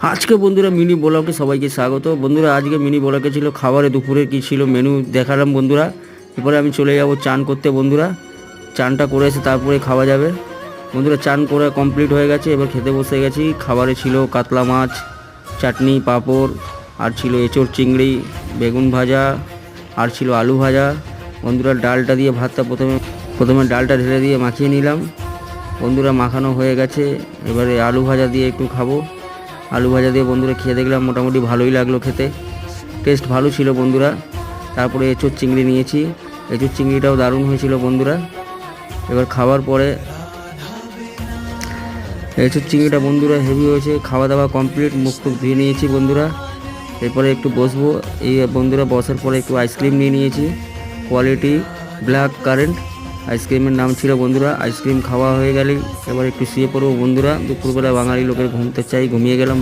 আজকে বন্ধুরা মিনি ব্লগে সবাইকে স্বাগত। বন্ধুরা আজকে মিনি ব্লগে ছিল খাবারে দুপুরে কী ছিল মেনু দেখালাম বন্ধুরা। এরপরে আমি চলে যাব চান করতে বন্ধুরা। চানটা করে এসে তারপরে খাওয়া যাবে বন্ধুরা। চান করে কমপ্লিট হয়ে গেছে, এবার খেতে বসে গেছি। খাবারে ছিল কাতলা মাছ, চাটনি, পাঁপড়, আর ছিল এঁচোড় চিংড়ি, বেগুন ভাজা, আর ছিল আলু ভাজা বন্ধুরা। ডালটা দিয়ে ভাতটা প্রথমে ডালটা ঢেলে দিয়ে মাখিয়ে নিলাম বন্ধুরা। মাখানো হয়ে গেছে, এবারে আলু ভাজা দিয়ে একটু খাবো। আলু ভাজা দিয়ে বন্ধুরা খেয়ে দেখলাম, মোটামুটি ভালোই লাগলো খেতে, টেস্ট ভালো ছিল বন্ধুরা। তারপরে এঁচোড় চিংড়ি নিয়েছি, এঁচোড় চিংড়িটাও দারুণ হয়েছিল বন্ধুরা। এবার খাওয়ার পরে এঁচোড় চিংড়িটা বন্ধুরা হেভি হয়েছে। খাওয়া দাওয়া কমপ্লিট, মুখ টুক ধুয়ে নিয়েছি বন্ধুরা। এরপরে একটু বসবো এই বন্ধুরা। বসার পরে একটু আইসক্রিম নিয়ে নিয়েছি, কোয়ালিটি ব্ল্যাক কারেন্ট আইসক্রিমের নাম ছিল বন্ধুরা। আইসক্রিম খাওয়া হয়ে গেলেই এবার একটু শুয়ে পড়বো বন্ধুরা। দুপুরবেলা বাঙালি লোকের ঘুমতে চাই, ঘুমিয়ে গেলাম।